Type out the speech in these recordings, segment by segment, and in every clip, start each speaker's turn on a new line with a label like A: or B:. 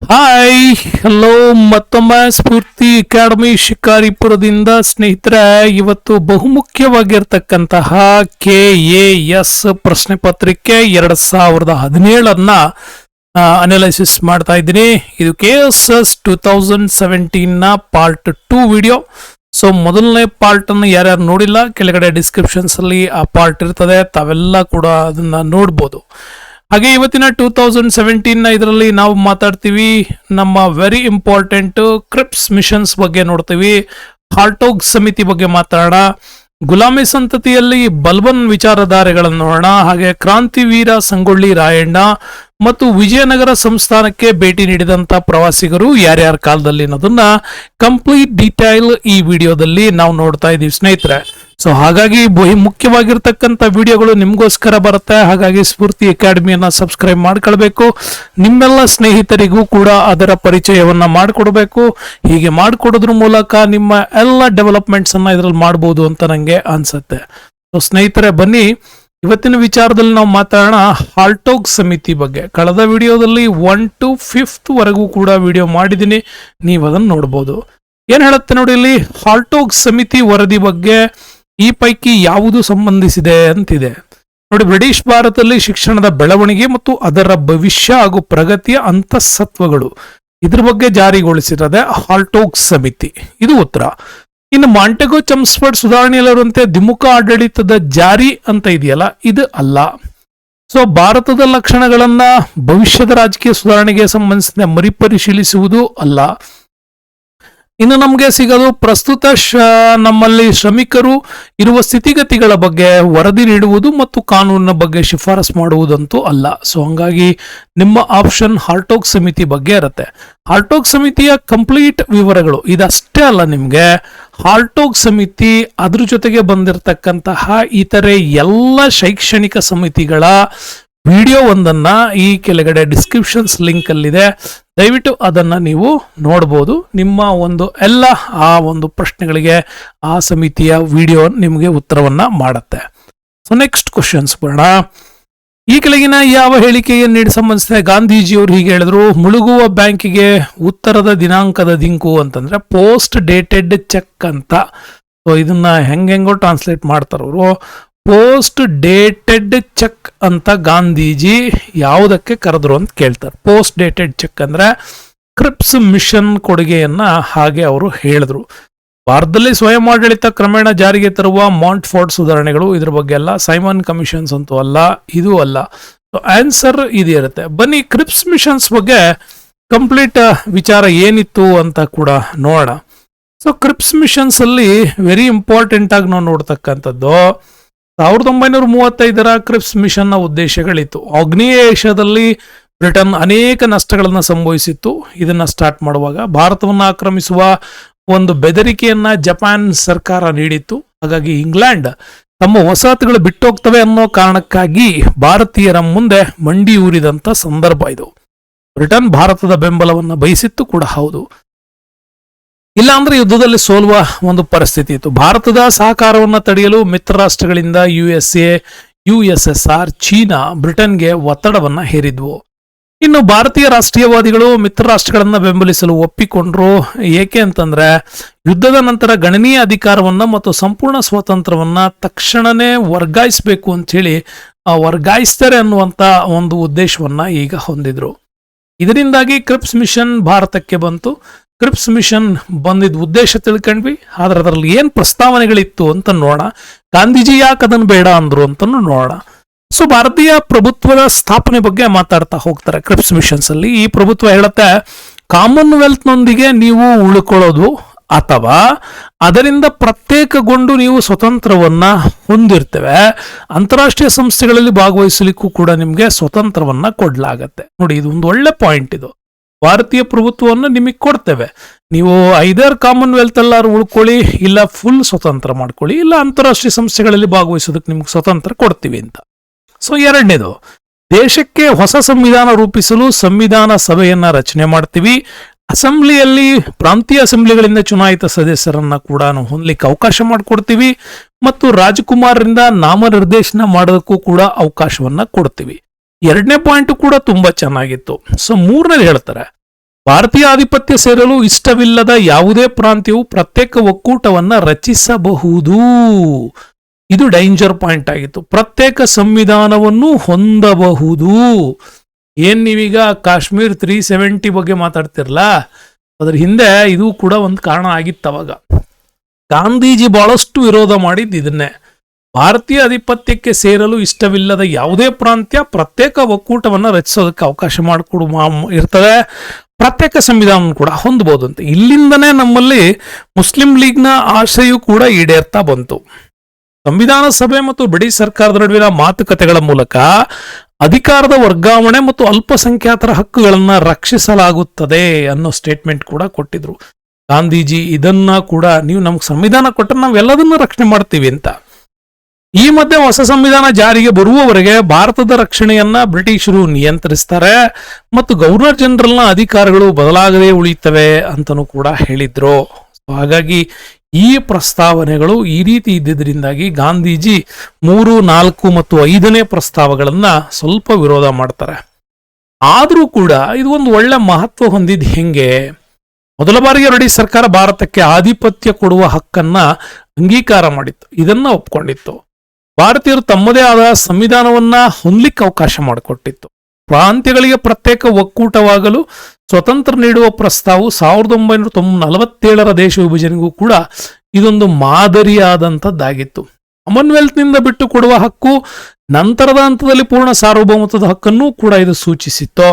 A: Hi hello ಮತ್ತೊಮ್ಮೆ ಸ್ಫೂರ್ತಿ academy ಶಿಕಾರಿಪುರದಿಂದ ಸ್ನೇಹಿತರೆ, ಇವತ್ತು ಬಹುಮುಖ್ಯವಾಗಿರ್ತಕ್ಕಂತಹ KAS ಪ್ರಶ್ನೆ ಪತ್ರಿಕೆ 2017 ಅನಾಲಿಸಿಸ್ ಮಾಡ್ತಾ ಇದ್ದೀನಿ. ಇದು KSS 2017 ಪಾರ್ಟ್ 2 ವಿಡಿಯೋ. ಸೊ ಮೊದಲನೇ ಪಾರ್ಟ್ ಅನ್ನು ಯಾರ್ಯಾರು ನೋಡಿಲ್ಲ, ಕೆಳಗಡೆ ಡಿಸ್ಕ್ರಿಪ್ಷನ್ಸ್ ಅಲ್ಲಿ ಆ ಪಾರ್ಟ್ ಇರ್ತದೆ, ತಾವೆಲ್ಲ ಕೂಡ ಅದನ್ನ ನೋಡ್ಬೋದು. ಹಾಗೆ ಇವತ್ತಿನ 2017 ಇದರಲ್ಲಿ ನಾವು ಮಾತಾಡ್ತೀವಿ ನಮ್ಮ ವೆರಿ ಇಂಪಾರ್ಟೆಂಟ್ ಕ್ರಿಪ್ಸ್ ಮಿಷನ್ಸ್ ಬಗ್ಗೆ ನೋಡ್ತೀವಿ, ಹಾರ್ಟೋಗ್ ಸಮಿತಿ ಬಗ್ಗೆ ಮಾತಾಡೋಣ, ಗುಲಾಮಿ ಸಂತತಿಯಲ್ಲಿ ಬಲ್ಬನ್ ವಿಚಾರಧಾರೆಗಳನ್ನು ನೋಡೋಣ, ಹಾಗೆ ಕ್ರಾಂತಿವೀರ ಸಂಗೊಳ್ಳಿ ರಾಯಣ್ಣ ಮತ್ತು ವಿಜಯನಗರ ಸಂಸ್ಥಾನಕ್ಕೆ ಭೇಟಿ ನೀಡಿದಂತ ಪ್ರವಾಸಿಗರು ಯಾರ್ಯಾರ ಕಾಲದಲ್ಲಿ ಅನ್ನೋದನ್ನ ಕಂಪ್ಲೀಟ್ ಡೀಟೇಲ್ ಈ ವಿಡಿಯೋದಲ್ಲಿ ನಾವು ನೋಡ್ತಾ ಇದೀವಿ ಸ್ನೇಹಿತರೆ. ಸೊ ಹಾಗಾಗಿ ಮುಖ್ಯವಾಗಿರ್ತಕ್ಕಂಥ ವಿಡಿಯೋಗಳು ನಿಮ್ಗೋಸ್ಕರ ಬರುತ್ತೆ. ಹಾಗಾಗಿ ಸ್ಫೂರ್ತಿ ಅಕಾಡೆಮಿಯನ್ನ ಸಬ್ಸ್ಕ್ರೈಬ್ ಮಾಡ್ಕೊಳ್ಬೇಕು, ನಿಮ್ಮೆಲ್ಲ ಸ್ನೇಹಿತರಿಗೂ ಕೂಡ ಅದರ ಪರಿಚಯವನ್ನ ಮಾಡಿಕೊಡ್ಬೇಕು. ಹೀಗೆ ಮಾಡಿಕೊಡೋದ್ರ ಮೂಲಕ ನಿಮ್ಮ ಎಲ್ಲ ಡೆವಲಪ್ಮೆಂಟ್ಸ್ ಅನ್ನ ಇದರಲ್ಲಿ ಮಾಡ್ಬೋದು ಅಂತ ನಂಗೆ ಅನ್ಸುತ್ತೆ. ಸೊ ಸ್ನೇಹಿತರೆ, ಬನ್ನಿ ಇವತ್ತಿನ ವಿಚಾರದಲ್ಲಿ ನಾವು ಮಾತಾಡೋಣ ಹಾರ್ಟೋಗ್ ಸಮಿತಿ ಬಗ್ಗೆ. ಕಳೆದ ವಿಡಿಯೋದಲ್ಲಿ 1 to 5th ವರೆಗೂ ಕೂಡ ವಿಡಿಯೋ ಮಾಡಿದ್ದೀನಿ, ನೀವು ಅದನ್ನು ನೋಡ್ಬೋದು. ಏನ್ ಹೇಳುತ್ತೆ ನೋಡಿ ಇಲ್ಲಿ, ಹಾರ್ಟೋಗ್ ಸಮಿತಿ ವರದಿ ಬಗ್ಗೆ ಈ ಪೈಕಿ ಯಾವುದು ಸಂಬಂಧಿಸಿದೆ ಅಂತಿದೆ ನೋಡಿ. ಬ್ರಿಟಿಷ್ ಭಾರತದಲ್ಲಿ ಶಿಕ್ಷಣದ ಬೆಳವಣಿಗೆ ಮತ್ತು ಅದರ ಭವಿಷ್ಯ ಹಾಗೂ ಪ್ರಗತಿಯ ಅಂತಃಸತ್ವಗಳು, ಇದ್ರ ಬಗ್ಗೆ ಜಾರಿಗೊಳಿಸಿರೋದೆ ಹಾರ್ಟೋಗ್ ಸಮಿತಿ, ಇದು ಉತ್ತರ. ಇನ್ನು ಮಾಂಟೆಗೋ ಚಮ್ಸ್ಫರ್ಡ್ ಸುಧಾರಣೆಯಲ್ಲಿರುವಂತೆ ದ್ವಿಮುಖ ಆಡಳಿತದ ಜಾರಿ ಅಂತ ಇದೆಯಲ್ಲ, ಇದು ಅಲ್ಲ. ಸೊ ಭಾರತದ ಲಕ್ಷಣಗಳನ್ನ ಭವಿಷ್ಯದ ರಾಜಕೀಯ ಸುಧಾರಣೆಗೆ ಸಂಬಂಧಿಸಿದ ಮರುಪರಿಶೀಲಿಸುವುದು ಅಲ್ಲ. ಇನ್ನು ನಮಗೆ ಸಿಗೋದು ಪ್ರಸ್ತುತ ನಮ್ಮಲ್ಲಿ ಶ್ರಮಿಕರು ಇರುವ ಸ್ಥಿತಿಗತಿಗಳ ಬಗ್ಗೆ ವರದಿ ನೀಡುವುದು ಮತ್ತು ಕಾನೂನಿನ ಬಗ್ಗೆ ಶಿಫಾರಸ್ ಮಾಡುವುದಂತೂ ಅಲ್ಲ. ಸೊ ಹಂಗಾಗಿ ನಿಮ್ಮ ಆಪ್ಷನ್ ಹಾರ್ಟೋಗ್ ಸಮಿತಿ ಬಗ್ಗೆ ಇರುತ್ತೆ. ಹಾರ್ಟೋಗ್ ಸಮಿತಿಯ ಕಂಪ್ಲೀಟ್ ವಿವರಗಳು ಇದಷ್ಟೇ ಅಲ್ಲ, ನಿಮಗೆ ಹಾರ್ಟೋಗ್ ಸಮಿತಿ ಅದ್ರ ಜೊತೆಗೆ ಬಂದಿರತಕ್ಕಂತಹ ಇತರೆ ಎಲ್ಲ ಶೈಕ್ಷಣಿಕ ಸಮಿತಿಗಳ ವಿಡಿಯೋ ಒಂದನ್ನ ಈ ಕೆಳಗಡೆ ಡಿಸ್ಕ್ರಿಪ್ಷನ್ಸ್ ಲಿಂಕ್ ಅಲ್ಲಿದೆ, ದಯವಿಟ್ಟು ಅದನ್ನ ನೀವು ನೋಡ್ಬೋದು. ನಿಮ್ಮ ಒಂದು ಎಲ್ಲ ಆ ಒಂದು ಪ್ರಶ್ನೆಗಳಿಗೆ ಆ ಸಮಿತಿಯ ವಿಡಿಯೋ ನಿಮಗೆ ಉತ್ತರವನ್ನ ಮಾಡುತ್ತೆ. ಸೊ ನೆಕ್ಸ್ಟ್ ಕ್ವಶನ್ಸ್ ಬರೋಣ. ಈ ಕೆಳಗಿನ ಯಾವ ಹೇಳಿಕೆಯನ್ನು ನೀಡಿ ಸಂಬಂಧಿಸಿದ ಗಾಂಧೀಜಿಯವರು ಹೀಗೆ ಹೇಳಿದ್ರು, ಮುಳುಗುವ ಬ್ಯಾಂಕಿಗೆ ಉತ್ತರದ ದಿನಾಂಕದ ದಿಂಕು ಅಂತಂದ್ರೆ ಪೋಸ್ಟ್ ಡೇಟೆಡ್ ಚೆಕ್ ಅಂತ. ಸೊ ಇದನ್ನ ಹೆಂಗೆಂಗೋ ಟ್ರಾನ್ಸ್ಲೇಟ್ ಮಾಡ್ತಾರ ಅವರು. ಪೋಸ್ಟ್ ಡೇಟೆಡ್ ಚೆಕ್ ಅಂತ ಗಾಂಧೀಜಿ ಯಾವುದಕ್ಕೆ ಕರೆದ್ರು ಅಂತ ಕೇಳ್ತಾರೆ. ಪೋಸ್ಟ್ ಡೇಟೆಡ್ ಚೆಕ್ ಅಂದ್ರೆ ಕ್ರಿಪ್ಸ್ ಮಿಷನ್ ಕೊಡುಗೆಯನ್ನ ಹಾಗೆ ಅವರು ಹೇಳಿದ್ರು. ಭಾರತದಲ್ಲಿ ಸ್ವಯಂ ಆಡಳಿತ ಕ್ರಮೇಣ ಜಾರಿಗೆ ತರುವ ಮಾಂಟ್ಫೋರ್ಡ್ ಸುಧಾರಣೆಗಳು, ಇದ್ರ ಬಗ್ಗೆ ಎಲ್ಲ ಸೈಮನ್ ಕಮಿಷನ್ಸ್ ಅಂತೂ ಅಲ್ಲ, ಇದು ಅಲ್ಲ. ಆನ್ಸರ್ ಇದು ಇರುತ್ತೆ. ಬನ್ನಿ ಕ್ರಿಪ್ಸ್ ಮಿಷನ್ಸ್ ಬಗ್ಗೆ ಕಂಪ್ಲೀಟ್ ವಿಚಾರ ಏನಿತ್ತು ಅಂತ ಕೂಡ ನೋಡೋಣ. ಸೊ ಕ್ರಿಪ್ಸ್ ಮಿಷನ್ಸ್ ಅಲ್ಲಿ ವೆರಿ ಇಂಪಾರ್ಟೆಂಟ್ ಆಗಿ ನಾವು ನೋಡ್ತಕ್ಕಂಥದ್ದು 1935 ಕ್ರಿಪ್ಸ್ ಮಿಷನ್ ನ ಉದ್ದೇಶಗಳಿತ್ತು. ಆಗ್ನೇಯ ಏಷ್ಯಾದಲ್ಲಿ ಬ್ರಿಟನ್ ಅನೇಕ ನಷ್ಟಗಳನ್ನು ಸಂಭವಿಸಿತ್ತು. ಇದನ್ನ ಸ್ಟಾರ್ಟ್ ಮಾಡುವಾಗ ಭಾರತವನ್ನು ಆಕ್ರಮಿಸುವ ಒಂದು ಬೆದರಿಕೆಯನ್ನ ಜಪಾನ್ ಸರ್ಕಾರ ನೀಡಿತ್ತು. ಹಾಗಾಗಿ ಇಂಗ್ಲೆಂಡ್ ತಮ್ಮ ವಸಾಹತುಗಳು ಬಿಟ್ಟೋಗ್ತವೆ ಅನ್ನೋ ಕಾರಣಕ್ಕಾಗಿ ಭಾರತೀಯರ ಮುಂದೆ ಮಂಡಿ ಊರಿದಂತ ಸಂದರ್ಭ ಇದು. ಬ್ರಿಟನ್ ಭಾರತದ ಬೆಂಬಲವನ್ನು ಬಯಸಿತ್ತು ಕೂಡ ಹೌದು, ಇಲ್ಲ ಅಂದ್ರೆ ಯುದ್ಧದಲ್ಲಿ ಸೋಲುವ ಒಂದು ಪರಿಸ್ಥಿತಿ ಇತ್ತು. ಭಾರತದ ಸಹಕಾರವನ್ನು ತಡೆಯಲು ಮಿತ್ರ ರಾಷ್ಟ್ರಗಳಿಂದ USA, USSR, ಚೀನಾ ಬ್ರಿಟನ್ಗೆ ಒತ್ತಡವನ್ನ ಹೇರಿದ್ವು. ಇನ್ನು ಭಾರತೀಯ ರಾಷ್ಟ್ರೀಯವಾದಿಗಳು ಮಿತ್ರ ರಾಷ್ಟ್ರಗಳನ್ನ ಬೆಂಬಲಿಸಲು ಒಪ್ಪಿಕೊಂಡ್ರು. ಏಕೆ ಅಂತಂದ್ರೆ ಯುದ್ಧದ ನಂತರ ಗಣನೀಯ ಅಧಿಕಾರವನ್ನ ಮತ್ತು ಸಂಪೂರ್ಣ ಸ್ವಾತಂತ್ರ್ಯವನ್ನ ತಕ್ಷಣನೇ ವರ್ಗಾಯಿಸಬೇಕು ಅಂತ ಹೇಳಿ ವರ್ಗಾಯಿಸ್ತಾರೆ ಅನ್ನುವಂತ ಒಂದು ಉದ್ದೇಶವನ್ನ ಈಗ ಹೊಂದಿದ್ರು. ಇದರಿಂದಾಗಿ ಕ್ರಿಪ್ಸ್ ಮಿಷನ್ ಭಾರತಕ್ಕೆ ಬಂತು. ಕ್ರಿಪ್ಸ್ ಮಿಷನ್ ಬಂದಿದ್ದ ಉದ್ದೇಶ ತಿಳ್ಕೊಂಡ್ವಿ, ಆದ್ರೆ ಅದರಲ್ಲಿ ಏನ್ ಪ್ರಸ್ತಾವನೆಗಳಿತ್ತು ಅಂತ ನೋಡೋಣ. ಗಾಂಧೀಜಿ ಯಾಕೆ ಅದನ್ನು ಬೇಡ ಅಂದ್ರು ಅಂತ ನೋಡೋಣ. ಸೊ ಭಾರತೀಯ ಪ್ರಭುತ್ವದ ಸ್ಥಾಪನೆ ಬಗ್ಗೆ ಮಾತಾಡ್ತಾ ಹೋಗ್ತಾರೆ ಕ್ರಿಪ್ಸ್ ಮಿಷನ್ಸ್ ಅಲ್ಲಿ. ಈ ಪ್ರಭುತ್ವ ಹೇಳುತ್ತೆ, ಕಾಮನ್ವೆಲ್ತ್ ನೊಂದಿಗೆ ನೀವು ಉಳ್ಕೊಳ್ಳೋದು ಅಥವಾ ಅದರಿಂದ ಪ್ರತ್ಯೇಕಗೊಂಡು ನೀವು ಸ್ವತಂತ್ರವನ್ನ ಹೊಂದಿರ್ತೇವೆ, ಅಂತಾರಾಷ್ಟ್ರೀಯ ಸಂಸ್ಥೆಗಳಲ್ಲಿ ಭಾಗವಹಿಸಲಿಕ್ಕೂ ಕೂಡ ನಿಮ್ಗೆ ಸ್ವತಂತ್ರವನ್ನ ಕೊಡ್ಲಾಗತ್ತೆ. ನೋಡಿ, ಇದು ಒಂದು ಒಳ್ಳೆ ಪಾಯಿಂಟ್. ಇದು ಭಾರತೀಯ ಪ್ರಭುತ್ವವನ್ನು ನಿಮಗೆ ಕೊಡ್ತೇವೆ, ನೀವು ಐದರ್ ಕಾಮನ್ವೆಲ್ತ್ ಎಲ್ಲಾರು ಉಳ್ಕೊಳ್ಳಿ, ಇಲ್ಲ ಫುಲ್ ಸ್ವತಂತ್ರ ಮಾಡ್ಕೊಳ್ಳಿ, ಇಲ್ಲ ಅಂತಾರಾಷ್ಟ್ರೀಯ ಸಂಸ್ಥೆಗಳಲ್ಲಿ ಭಾಗವಹಿಸೋದಕ್ಕೆ ನಿಮ್ಗೆ ಸ್ವತಂತ್ರ ಕೊಡ್ತೀವಿ ಅಂತ. ಸೊ ಎರಡನೇದು, ದೇಶಕ್ಕೆ ಹೊಸ ಸಂವಿಧಾನ ರೂಪಿಸಲು ಸಂವಿಧಾನ ಸಭೆಯನ್ನ ರಚನೆ ಮಾಡ್ತೀವಿ. ಅಸೆಂಬ್ಲಿಯಲ್ಲಿ ಪ್ರಾಂತೀಯ ಅಸೆಂಬ್ಲಿಗಳಿಂದ ಚುನಾಯಿತ ಸದಸ್ಯರನ್ನ ಕೂಡ ಹೊಂದಲಿಕ್ಕೆ ಅವಕಾಶ ಮಾಡಿಕೊಡ್ತೀವಿ ಮತ್ತು ರಾಜಕುಮಾರರಿಂದ ನಾಮನಿರ್ದೇಶನ ಮಾಡೋದಕ್ಕೂ ಕೂಡ ಅವಕಾಶವನ್ನ ಕೊಡ್ತೀವಿ. ಎರಡನೇ ಪಾಯಿಂಟ್ ಕೂಡ ತುಂಬಾ ಚೆನ್ನಾಗಿತ್ತು. ಸೊ ಮೂರನೇದು ಹೇಳ್ತಾರೆ, ಭಾರತೀಯ ಆಧಿಪತ್ಯ ಸೇರಲು ಇಷ್ಟವಿಲ್ಲದ ಯಾವುದೇ ಪ್ರಾಂತ್ಯವು ಪ್ರತ್ಯೇಕ ಒಕ್ಕೂಟವನ್ನ ರಚಿಸಬಹುದು. ಇದು ಡೇಂಜರ್ ಪಾಯಿಂಟ್ ಆಗಿತ್ತು. ಪ್ರತ್ಯೇಕ ಸಂವಿಧಾನವನ್ನು ಹೊಂದಬಹುದು. ಏನ್ ನೀವೀಗ ಕಾಶ್ಮೀರ್ 370 ಬಗ್ಗೆ ಮಾತಾಡ್ತಿರಲ್ಲ, ಅದ್ರ ಹಿಂದೆ ಇದು ಕೂಡ ಒಂದು ಕಾರಣ ಆಗಿತ್ತು. ಅವಾಗ ಗಾಂಧೀಜಿ ಬಹಳಷ್ಟು ವಿರೋಧ ಮಾಡಿದ್ದು ಇದನ್ನೇ. ಭಾರತೀಯ ಆಧಿಪತ್ಯಕ್ಕೆ ಸೇರಲು ಇಷ್ಟವಿಲ್ಲದ ಯಾವುದೇ ಪ್ರಾಂತ್ಯ ಪ್ರತ್ಯೇಕ ಒಕ್ಕೂಟವನ್ನು ರಚಿಸೋದಕ್ಕೆ ಅವಕಾಶ ಮಾಡಿಕೊಡು ಇರ್ತದೆ, ಪ್ರತ್ಯೇಕ ಸಂವಿಧಾನ ಕೂಡ ಹೊಂದಬಹುದು ಅಂತ. ಇಲ್ಲಿಂದನೇ ನಮ್ಮಲ್ಲಿ ಮುಸ್ಲಿಂ ಲೀಗ್ನ ಆಶೆಯೂ ಕೂಡ ಈಡೇರ್ತಾ ಬಂತು. ಸಂವಿಧಾನ ಸಭೆ ಮತ್ತು ಬ್ರಿಟಿಷ್ ಸರ್ಕಾರದ ನಡುವಿನ ಮಾತುಕತೆಗಳ ಮೂಲಕ ಅಧಿಕಾರದ ವರ್ಗಾವಣೆ ಮತ್ತು ಅಲ್ಪಸಂಖ್ಯಾತರ ಹಕ್ಕುಗಳನ್ನು ರಕ್ಷಿಸಲಾಗುತ್ತದೆ ಅನ್ನೋ ಸ್ಟೇಟ್ಮೆಂಟ್ ಕೂಡ ಕೊಟ್ಟಿದ್ರು ಗಾಂಧೀಜಿ. ಇದನ್ನ ಕೂಡ ನೀವು ನಮ್ಗೆ ಸಂವಿಧಾನ ಕೊಟ್ಟರೆ ನಾವೆಲ್ಲದನ್ನ ರಕ್ಷಣೆ ಮಾಡ್ತೀವಿ ಅಂತ. ಈ ಮಧ್ಯೆ ಹೊಸ ಸಂವಿಧಾನ ಜಾರಿಗೆ ಬರುವವರೆಗೆ ಭಾರತದ ರಕ್ಷಣೆಯನ್ನ ಬ್ರಿಟಿಷರು ನಿಯಂತ್ರಿಸ್ತಾರೆ ಮತ್ತು ಗವರ್ನರ್ ಜನರಲ್ನ ಅಧಿಕಾರಗಳು ಬದಲಾಗದೇ ಉಳಿಯುತ್ತವೆ ಅಂತನೂ ಕೂಡ ಹೇಳಿದ್ರು. ಹಾಗಾಗಿ ಈ ಪ್ರಸ್ತಾವನೆಗಳು ಈ ರೀತಿ ಇದ್ದಿದ್ದರಿಂದಾಗಿ ಗಾಂಧೀಜಿ 3, 4 ಮತ್ತು 5ನೇ ಪ್ರಸ್ತಾವಗಳನ್ನ ಸ್ವಲ್ಪ ವಿರೋಧ ಮಾಡ್ತಾರೆ. ಆದರೂ ಕೂಡ ಇದು ಒಂದು ಒಳ್ಳೆ ಮಹತ್ವ ಹೊಂದಿದ್ದು ಹೆಂಗೆ? ಮೊದಲ ಬಾರಿಗೆ ಬ್ರಿಟಿಷ್ ಸರ್ಕಾರ ಭಾರತಕ್ಕೆ ಆಧಿಪತ್ಯ ಕೊಡುವ ಹಕ್ಕನ್ನ ಅಂಗೀಕಾರ ಮಾಡಿತ್ತು, ಇದನ್ನ ಒಪ್ಕೊಂಡಿತ್ತು. ಭಾರತೀಯರು ತಮ್ಮದೇ ಆದ ಸಂವಿಧಾನವನ್ನ ಹೊಂದಲಿಕ್ಕೆ ಅವಕಾಶ ಮಾಡಿಕೊಟ್ಟಿತ್ತು. ಪ್ರಾಂತ್ಯಗಳಿಗೆ ಪ್ರತ್ಯೇಕ ಒಕ್ಕೂಟವಾಗಲು ಸ್ವತಂತ್ರ ನೀಡುವ ಪ್ರಸ್ತಾವ 1947ರ ದೇಶ ವಿಭಜನೆಗೂ ಕೂಡ ಇದೊಂದು ಮಾದರಿಯಾದಂಥದ್ದಾಗಿತ್ತು. ಕಾಮನ್ವೆಲ್ತ್ನಿಂದ ಬಿಟ್ಟು ಕೊಡುವ ಹಕ್ಕು, ನಂತರದ ಹಂತದಲ್ಲಿ ಪೂರ್ಣ ಸಾರ್ವಭೌಮತ್ವದ ಹಕ್ಕನ್ನು ಕೂಡ ಇದು ಸೂಚಿಸಿತ್ತು.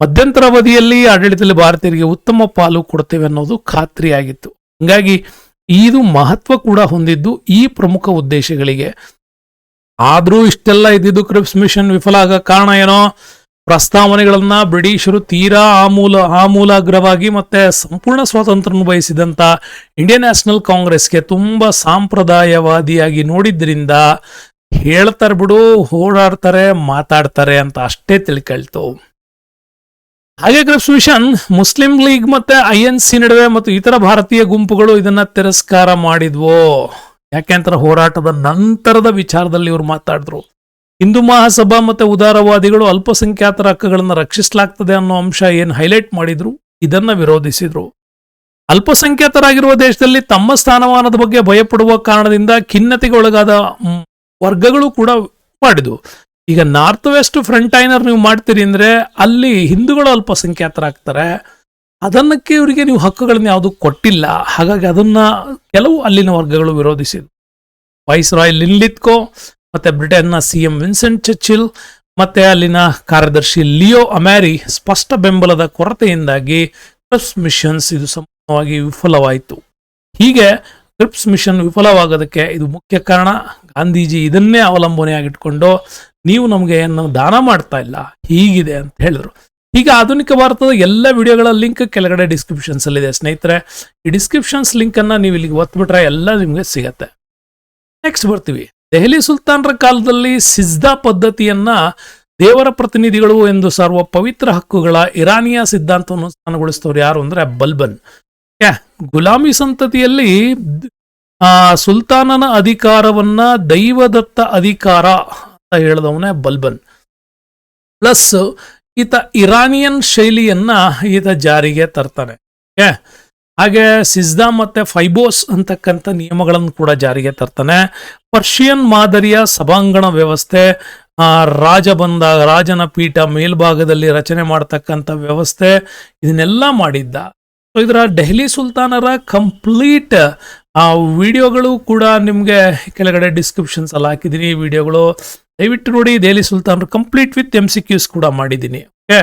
A: ಮಧ್ಯಂತರ ಅವಧಿಯಲ್ಲಿ ಆಡಳಿತದಲ್ಲಿ ಭಾರತೀಯರಿಗೆ ಉತ್ತಮ ಪಾಲು ಕೊಡ್ತೇವೆ ಅನ್ನೋದು ಖಾತ್ರಿಯಾಗಿತ್ತು. ಹೀಗಾಗಿ ಇದು ಮಹತ್ವ ಕೂಡ ಹೊಂದಿದ್ದು ಈ ಪ್ರಮುಖ ಉದ್ದೇಶಗಳಿಗೆ. ಆದ್ರೂ ಇಷ್ಟೆಲ್ಲ ಇದ್ದಿದ್ದು ಕ್ರಿಪ್ಸ್ ಮಿಷನ್ ವಿಫಲ ಆಗ ಕಾರಣ ಏನೋ? ಪ್ರಸ್ತಾವನೆಗಳನ್ನ ಬ್ರಿಟಿಷರು ತೀರಾ ಆಮೂಲಾಗ್ರವಾಗಿ ಮತ್ತೆ ಸಂಪೂರ್ಣ ಸ್ವಾತಂತ್ರ್ಯ ಬಯಸಿದಂತ ಇಂಡಿಯನ್ ನ್ಯಾಷನಲ್ ಕಾಂಗ್ರೆಸ್ಗೆ ತುಂಬಾ ಸಾಂಪ್ರದಾಯವಾದಿಯಾಗಿ ನೋಡಿದ್ರಿಂದ ಹೇಳ್ತಾರೆ ಬಿಡು, ಓಡಾಡ್ತಾರೆ, ಮಾತಾಡ್ತಾರೆ ಅಂತ ಅಷ್ಟೇ ತಿಳ್ಕೊಳ್ತು. ಹಾಗೆ ಕ್ರಿಪ್ಸ್ ಮಿಷನ್ ಮುಸ್ಲಿಂ ಲೀಗ್ ಮತ್ತೆ INC ನಡುವೆ ಮತ್ತು ಇತರ ಭಾರತೀಯ ಗುಂಪುಗಳು ಇದನ್ನ ತಿರಸ್ಕಾರ ಮಾಡಿದ್ವು. ಯಾಕೆಂತ ಹೋರಾಟದ ನಂತರದ ವಿಚಾರದಲ್ಲಿ ಇವರು ಮಾತಾಡಿದ್ರು. ಹಿಂದೂ ಮಹಾಸಭಾ ಮತ್ತೆ ಉದಾರವಾದಿಗಳು ಅಲ್ಪಸಂಖ್ಯಾತರ ಹಕ್ಕುಗಳನ್ನು ರಕ್ಷಿಸಲಾಗ್ತದೆ ಅನ್ನೋ ಅಂಶ ಏನು ಹೈಲೈಟ್ ಮಾಡಿದ್ರು, ಇದನ್ನ ವಿರೋಧಿಸಿದ್ರು. ಅಲ್ಪಸಂಖ್ಯಾತರಾಗಿರುವ ದೇಶದಲ್ಲಿ ತಮ್ಮ ಸ್ಥಾನಮಾನದ ಬಗ್ಗೆ ಭಯಪಡುವ ಕಾರಣದಿಂದ ಖಿನ್ನತೆಗೆ ಒಳಗಾದ ವರ್ಗಗಳು ಕೂಡ ಮಾಡಿದ್ವು. ಈಗ ನಾರ್ತ್ ವೆಸ್ಟ್ ಫ್ರಂಟೈನರ್ ನೀವು ಮಾಡ್ತೀರಿ ಅಂದ್ರೆ ಅಲ್ಲಿ ಹಿಂದೂಗಳು ಅಲ್ಪಸಂಖ್ಯಾತರಾಗ್ತಾರೆ. ಅದನ್ನಕ್ಕೆ ಇವರಿಗೆ ನೀವು ಹಕ್ಕುಗಳನ್ನ ಯಾವುದು ಕೊಟ್ಟಿಲ್ಲ. ಹಾಗಾಗಿ ಅದನ್ನ ಕೆಲವು ಅಲ್ಲಿನ ವರ್ಗಗಳು ವಿರೋಧಿಸಿದ್ರು. ವೈಸ್ ರಾಯ್ ಲಿನ್ಲಿತ್ಕೋ ಮತ್ತೆ ಬ್ರಿಟನ್ನ CM ವಿನ್ಸೆಂಟ್ ಚರ್ಚಿಲ್ ಮತ್ತೆ ಅಲ್ಲಿನ ಕಾರ್ಯದರ್ಶಿ ಲಿಯೋ ಅಮ್ಯಾರಿ ಸ್ಪಷ್ಟ ಬೆಂಬಲದ ಕೊರತೆಯಿಂದಾಗಿ ಕ್ರಿಪ್ಸ್ ಮಿಷನ್ಸ್ ಇದು ಸಂಪೂರ್ಣವಾಗಿ ವಿಫಲವಾಯಿತು. ಹೀಗೆ ಕ್ರಿಪ್ಸ್ ಮಿಷನ್ ವಿಫಲವಾಗೋದಕ್ಕೆ ಇದು ಮುಖ್ಯ ಕಾರಣ. ಗಾಂಧೀಜಿ ಇದನ್ನೇ ಅವಲಂಬನೆಯಾಗಿಟ್ಕೊಂಡು ನೀವು ನಮಗೆ ಏನು ದಾನ ಮಾಡ್ತಾ ಇಲ್ಲ, ಹೀಗಿದೆ ಅಂತ ಹೇಳಿದ್ರು. ಈಗ ಆಧುನಿಕ ಭಾರತದ ಎಲ್ಲ ವಿಡಿಯೋಗಳ ಲಿಂಕ್ ಕೆಳಗಡೆ ಡಿಸ್ಕ್ರಿಪ್ಷನ್ಸ್ ಅಲ್ಲಿ ಇದೆ ಸ್ನೇಹಿತರೆ. ಈ ಡಿಸ್ಕ್ರಿಪ್ಷನ್ಸ್ ಲಿಂಕ್ ಅನ್ನ ನೀವು ಇಲ್ಲಿಗೆ ಒತ್ಬಿಟ್ರೆ ಎಲ್ಲ ನಿಮಗೆ ಸಿಗತ್ತೆ. ನೆಕ್ಸ್ಟ್ ಬರ್ತೀವಿ. ದೆಹಲಿ ಸುಲ್ತಾನರ ಕಾಲದಲ್ಲಿ ಸಿಜ್ದಾ ಪದ್ಧತಿಯನ್ನ ದೇವರ ಪ್ರತಿನಿಧಿಗಳು ಎಂದು ಸಾರುವ ಪವಿತ್ರ ಹಕ್ಕುಗಳ ಇರಾನಿಯ ಸಿದ್ಧಾಂತವನ್ನು ಸ್ಥಾನಗೊಳಿಸಿದವರು ಯಾರು ಅಂದ್ರೆ ಬಲ್ಬನ್. ಗುಲಾಮಿ ಸಂತತಿಯಲ್ಲಿ ಸುಲ್ತಾನನ ಅಧಿಕಾರವನ್ನ ದೈವದತ್ತ ಅಧಿಕಾರ ಅಂತ ಹೇಳಿದವನೇ ಬಲ್ಬನ್. ಪ್ಲಸ್ ಈತ ಇರಾನಿಯನ್ ಶೈಲಿಯನ್ನ ಈತ ಜಾರಿಗೆ ತರ್ತಾನೆ. ಹಾಗೆ ಸಿಜ್ದಾ ಮತ್ತೆ ಫೈಬೋಸ್ ಅಂತಕ್ಕಂಥ ನಿಯಮಗಳನ್ನು ಕೂಡ ಜಾರಿಗೆ ತರ್ತಾನೆ. ಪರ್ಷಿಯನ್ ಮಾದರಿಯ ಸಭಾಂಗಣ ವ್ಯವಸ್ಥೆ, ರಾಜನ ಪೀಠ ಮೇಲ್ಭಾಗದಲ್ಲಿ ರಚನೆ ಮಾಡತಕ್ಕಂಥ ವ್ಯವಸ್ಥೆ, ಇದನ್ನೆಲ್ಲ ಮಾಡಿದ್ದ. ಇದರ ದೆಹಲಿ ಸುಲ್ತಾನರ ಕಂಪ್ಲೀಟ್ ವಿಡಿಯೋಗಳು ಕೂಡ ನಿಮಗೆ ಕೆಳಗಡೆ ಡಿಸ್ಕ್ರಿಪ್ಷನ್ಸ್ ಅಲ್ಲಿ ಹಾಕಿದ್ದೀನಿ. ಈ ವಿಡಿಯೋಗಳು ದಯವಿಟ್ಟು ನೋಡಿ. ದೆಹಲಿ ಸುಲ್ತಾನರು ಕಂಪ್ಲೀಟ್ ವಿತ್ MCQs ಕೂಡ ಮಾಡಿದ್ದೀನಿ. ಓಕೆ,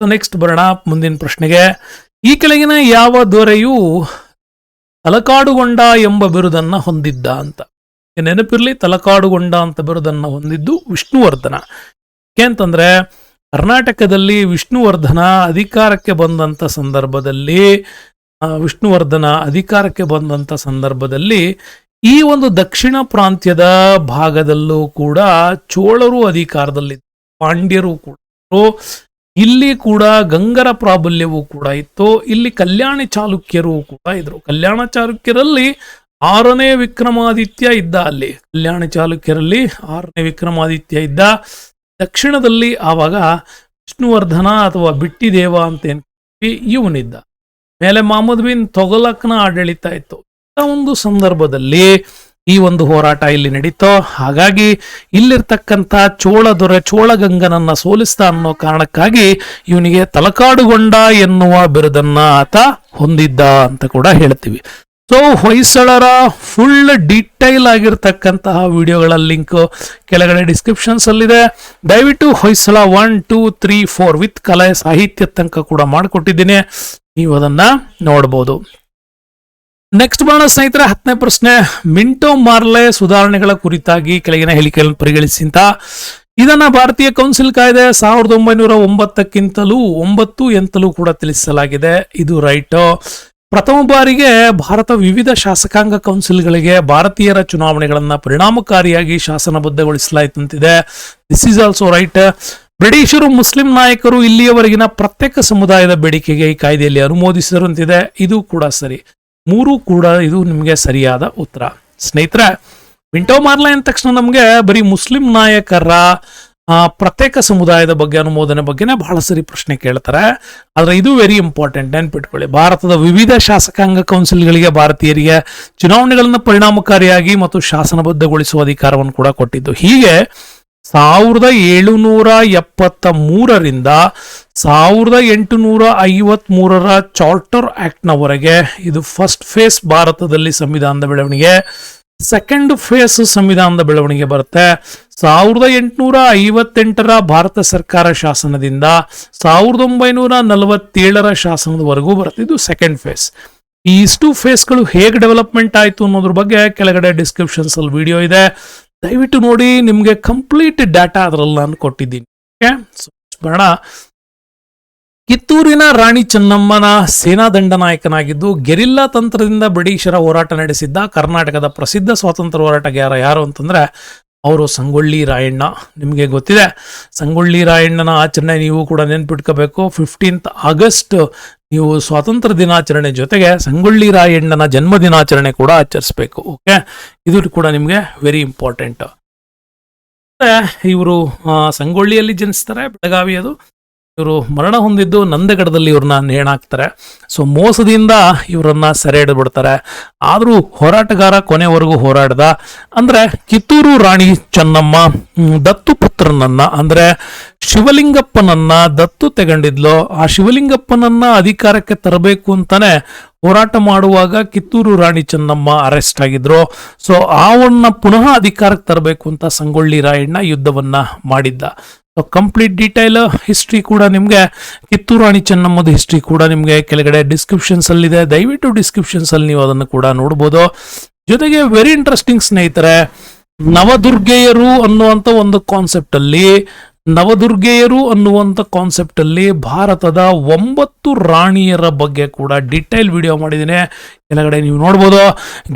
A: ನೆಕ್ಸ್ಟ್ ಬರೋಣ ಮುಂದಿನ ಪ್ರಶ್ನೆಗೆ. ಈ ಕೆಳಗಿನ ಯಾವ ದೊರೆಯು ತಲಕಾಡುಗೊಂಡ ಎಂಬ ಬಿರುದನ್ನ ಹೊಂದಿದ್ದ ಅಂತ ನೆನಪಿರ್ಲಿ. ತಲಕಾಡುಗೊಂಡ ಅಂತ ಬಿರುದನ್ನ ಹೊಂದಿದ್ದು ವಿಷ್ಣುವರ್ಧನ. ಯಾಕೆಂತಂದ್ರೆ ಕರ್ನಾಟಕದಲ್ಲಿ ವಿಷ್ಣುವರ್ಧನ ಅಧಿಕಾರಕ್ಕೆ ಬಂದಂತ ಸಂದರ್ಭದಲ್ಲಿ ಈ ಒಂದು ದಕ್ಷಿಣ ಪ್ರಾಂತ್ಯದ ಭಾಗದಲ್ಲೂ ಕೂಡ ಚೋಳರು ಅಧಿಕಾರದಲ್ಲಿ, ಪಾಂಡ್ಯರು ಕೂಡ, ಇಲ್ಲಿ ಕೂಡ ಗಂಗರ ಪ್ರಾಬಲ್ಯವೂ ಕೂಡ ಇತ್ತು. ಇಲ್ಲಿ ಕಲ್ಯಾಣಿ ಚಾಲುಕ್ಯರು ಕೂಡ ಇದ್ರು. ಕಲ್ಯಾಣ ಚಾಲುಕ್ಯರಲ್ಲಿ 6ನೇ ವಿಕ್ರಮಾದಿತ್ಯ ಇದ್ದ. ಅಲ್ಲಿ ಕಲ್ಯಾಣ ಚಾಲುಕ್ಯರಲ್ಲಿ 6ನೇ ವಿಕ್ರಮಾದಿತ್ಯ ಇದ್ದ. ದಕ್ಷಿಣದಲ್ಲಿ ಆವಾಗ ವಿಷ್ಣುವರ್ಧನ ಅಥವಾ ಬಿಟ್ಟಿದೇವ ಅಂತ ಇವನಿದ್ದ. ಮೇಲೆ ಮಹಮ್ಮದ್ ಬಿನ್ ತೊಗಲಕ್ನ ಆಡಳಿತ ಇತ್ತು. ಒಂದು ಸಂದರ್ಭದಲ್ಲಿ ಈ ಒಂದು ಹೋರಾಟ ಇಲ್ಲಿ ನಡೀತೋ. ಹಾಗಾಗಿ ಇಲ್ಲಿರ್ತಕ್ಕಂಥ ಚೋಳ ದೊರೆ ಚೋಳಗಂಗನನ್ನ ಸೋಲಿಸ್ತಾ ಅನ್ನೋ ಕಾರಣಕ್ಕಾಗಿ ಇವನಿಗೆ ತಲಕಾಡುಗೊಂಡ ಎನ್ನುವ ಬಿರುದನ್ನ ಆತ ಹೊಂದಿದ್ದ ಅಂತ ಕೂಡ ಹೇಳ್ತೀವಿ. ಸೊ ಹೊಯ್ಸಳರ ಫುಲ್ ಡೀಟೈಲ್ ಆಗಿರ್ತಕ್ಕಂತಹ ವಿಡಿಯೋಗಳ ಲಿಂಕ್ ಕೆಳಗಡೆ ಡಿಸ್ಕ್ರಿಪ್ಷನ್ಸ್ ಅಲ್ಲಿದೆ. ದಯವಿಟ್ಟು ಹೊಯ್ಸಳ 1, 2, 3, 4 ವಿತ್ ಕಲೆ ಸಾಹಿತ್ಯ ತನಕ ಕೂಡ ಮಾಡಿಕೊಟ್ಟಿದ್ದೀನಿ, ನೀವು ಅದನ್ನ ನೋಡ್ಬೋದು. ನೆಕ್ಸ್ಟ್ ಬರೋಣ ಸ್ನೇಹಿತರೆ, 10ನೇ ಪ್ರಶ್ನೆ. ಮಿಂಟೋ ಮಾರ್ಲೆ ಸುಧಾರಣೆಗಳ ಕುರಿತಾಗಿ ಕೆಳಗಿನ ಹೇಳಿಕೆಯನ್ನು ಪರಿಗಣಿಸಿಂತ ಇದನ್ನ ಭಾರತೀಯ ಕೌನ್ಸಿಲ್ ಕಾಯ್ದೆ 1909ಕ್ಕಿಂತಲೂ 9 ಎಂತಲೂ ಕೂಡ ತಿಳಿಸಲಾಗಿದೆ. ಇದು ರೈಟ್. ಪ್ರಥಮ ಬಾರಿಗೆ ಭಾರತ ವಿವಿಧ ಶಾಸಕಾಂಗ ಕೌನ್ಸಿಲ್ಗಳಿಗೆ ಭಾರತೀಯರ ಚುನಾವಣೆಗಳನ್ನ ಪರಿಣಾಮಕಾರಿಯಾಗಿ ಶಾಸನಬದ್ಧಗೊಳಿಸಲಾಯಿತಂತಿದೆ. This is also right. ಬ್ರಿಟಿಷರು ಮುಸ್ಲಿಂ ನಾಯಕರು ಇಲ್ಲಿಯವರೆಗಿನ ಪ್ರತ್ಯೇಕ ಸಮುದಾಯದ ಬೇಡಿಕೆಗೆ ಈ ಕಾಯ್ದೆಯಲ್ಲಿ ಅನುಮೋದಿಸಿರುವಂತಿದೆ. ಇದು ಕೂಡ ಸರಿ. 3 ಕೂಡ ಇದು ನಿಮಗೆ ಸರಿಯಾದ ಉತ್ತರ. ಸ್ನೇಹಿತರೆ, ಮಿಂಟೋ ಮಾರ್ಲೆ ಅಂದ ತಕ್ಷಣ ನಮಗೆ ಬರೀ ಮುಸ್ಲಿಂ ನಾಯಕರ ಪ್ರತ್ಯೇಕ ಸಮುದಾಯದ ಬಗ್ಗೆ ಅನುಮೋದನೆ ಬಗ್ಗೆನೇ ಬಹಳ ಸರಿ ಪ್ರಶ್ನೆ ಕೇಳ್ತಾರೆ. ಆದ್ರೆ ಇದು ವೆರಿ ಇಂಪಾರ್ಟೆಂಟ್, ನೆನ್ಪಿಟ್ಕೊಳ್ಳಿ. ಭಾರತದ ವಿವಿಧ ಶಾಸಕಾಂಗ ಕೌನ್ಸಿಲ್ಗಳಿಗೆ ಭಾರತೀಯರಿಗೆ ಚುನಾವಣೆಗಳನ್ನು ಪರಿಣಾಮಕಾರಿಯಾಗಿ ಮತ್ತು ಶಾಸನಬದ್ಧಗೊಳಿಸುವ ಅಧಿಕಾರವನ್ನು ಕೂಡ ಕೊಟ್ಟಿದ್ದು. ಹೀಗೆ 1773ರಿಂದ 1853 ಚಾರ್ಟರ್ ಆಕ್ಟ್ ನವರೆಗೆ ಇದು ಫಸ್ಟ್ ಫೇಸ್ ಭಾರತದಲ್ಲಿ ಸಂವಿಧಾನದ ಬೆಳವಣಿಗೆ. ಸೆಕೆಂಡ್ ಫೇಸ್ ಸಂವಿಧಾನದ ಬೆಳವಣಿಗೆ ಬರುತ್ತೆ 1858 ಭಾರತ ಸರ್ಕಾರ ಶಾಸನದಿಂದ 1947 ಶಾಸನದವರೆಗೂ ಬರುತ್ತೆ. ಇದು ಸೆಕೆಂಡ್ ಫೇಸ್. ಈ ಇಷ್ಟು ಫೇಸ್ಗಳು ಹೇಗೆ ಡೆವಲಪ್ಮೆಂಟ್ ಆಯಿತು ಅನ್ನೋದ್ರ ಬಗ್ಗೆ ಕೆಳಗಡೆ ಡಿಸ್ಕ್ರಿಪ್ಷನ್ಸ್ ಅಲ್ಲಿ ವಿಡಿಯೋ ಇದೆ, ದಯವಿಟ್ಟು ನೋಡಿ. ನಿಮಗೆ ಕಂಪ್ಲೀಟ್ ಡಾಟಾ ಅದರಲ್ಲಿ ನಾನು ಕೊಟ್ಟಿದ್ದೀನಿ. ಬರೋಣ. ಕಿತ್ತೂರಿನ ರಾಣಿ ಚೆನ್ನಮ್ಮನ ಸೇನಾ ದಂಡನಾಯಕನಾಗಿದ್ದು ಗೆರಿಲ್ಲಾ ತಂತ್ರದಿಂದ ಬ್ರಿಟಿಷರ ಹೋರಾಟ ನಡೆಸಿದ್ದ ಕರ್ನಾಟಕದ ಪ್ರಸಿದ್ಧ ಸ್ವಾತಂತ್ರ್ಯ ಹೋರಾಟಗಾರ ಯಾರು ಅಂತಂದ್ರೆ ಅವರು ಸಂಗೊಳ್ಳಿ ರಾಯಣ್ಣ. ನಿಮಗೆ ಗೊತ್ತಿದೆ, ಸಂಗೊಳ್ಳಿ ರಾಯಣ್ಣನ ಆಚರಣೆ ನೀವು ಕೂಡ ನೆನ್ಪಿಟ್ಕೋಬೇಕು. 15th ಆಗಸ್ಟ್ ನೀವು ಸ್ವಾತಂತ್ರ್ಯ ದಿನಾಚರಣೆ ಜೊತೆಗೆ ಸಂಗೊಳ್ಳಿ ರಾಯಣ್ಣನ ಜನ್ಮ ದಿನಾಚರಣೆ ಕೂಡ ಆಚರಿಸಬೇಕು. ಓಕೆ, ಇದು ಕೂಡ ನಿಮಗೆ ವೆರಿ ಇಂಪಾರ್ಟೆಂಟ್. ಇವರು ಸಂಗೊಳ್ಳಿಯಲ್ಲಿ ಜನಿಸ್ತಾರೆ, ಬೆಳಗಾವಿ ಅದು. ಇವರು ಮರಣ ಹೊಂದಿದ್ದು ನಂದಗಡದಲ್ಲಿ ಇವ್ರನ್ನ ನೇಣಾಕ್ತಾರೆ. ಸೊ ಮೋಸದಿಂದ ಇವರನ್ನ ಸೆರೆ ಹಿಡಿದ್ಬಿಡ್ತಾರೆ. ಆದರೂ ಹೋರಾಟಗಾರ ಕೊನೆವರೆಗೂ ಹೋರಾಡ್ದ. ಅಂದ್ರೆ ಕಿತ್ತೂರು ರಾಣಿ ಚೆನ್ನಮ್ಮ ದತ್ತು ಪುತ್ರನನ್ನ ಅಂದ್ರೆ ಶಿವಲಿಂಗಪ್ಪನನ್ನ ದತ್ತು ತಗೊಂಡಿದ್ಲು. ಆ ಶಿವಲಿಂಗಪ್ಪನನ್ನ ಅಧಿಕಾರಕ್ಕೆ ತರಬೇಕು ಅಂತಾನೆ ಹೋರಾಟ ಮಾಡುವಾಗ ಕಿತ್ತೂರು ರಾಣಿ ಚೆನ್ನಮ್ಮ ಅರೆಸ್ಟ್ ಆಗಿದ್ರು. ಸೊ ಅವನ್ನ ಪುನಃ ಅಧಿಕಾರಕ್ಕೆ ತರಬೇಕು ಅಂತ ಸಂಗೊಳ್ಳಿ ರಾಯಣ್ಣ ಯುದ್ಧವನ್ನ ಮಾಡಿದ್ದ. ಕಂಪ್ಲೀಟ್ ಡೀಟೈಲ್ ಹಿಸ್ಟ್ರಿ ಕೂಡ ನಿಮಗೆ, ಕಿತ್ತೂರು ರಾಣಿ ಚೆನ್ನಮ್ಮದ ಹಿಸ್ಟ್ರಿ ಕೂಡ ನಿಮಗೆ ಕೆಳಗಡೆ ಡಿಸ್ಕ್ರಿಪ್ಷನ್ಸ್ ಅಲ್ಲಿದೆ. ದಯವಿಟ್ಟು ಡಿಸ್ಕ್ರಿಪ್ಷನ್ಸ್ ಅಲ್ಲಿ ನೀವು ಅದನ್ನು ಕೂಡ ನೋಡ್ಬೋದು. ಜೊತೆಗೆ ವೆರಿ ಇಂಟ್ರೆಸ್ಟಿಂಗ್ ಸ್ನೇಹಿತರೆ, ನವದುರ್ಗೆಯರು ಅನ್ನುವಂಥ ಒಂದು ಕಾನ್ಸೆಪ್ಟ್ ಅಲ್ಲಿ ಭಾರತದ 9 ರಾಣಿಯರ ಬಗ್ಗೆ ಕೂಡ ಡೀಟೈಲ್ ವಿಡಿಯೋ ಮಾಡಿದ್ದೀನಿ. ಕೆಳಗಡೆ ನೀವು ನೋಡ್ಬೋದು.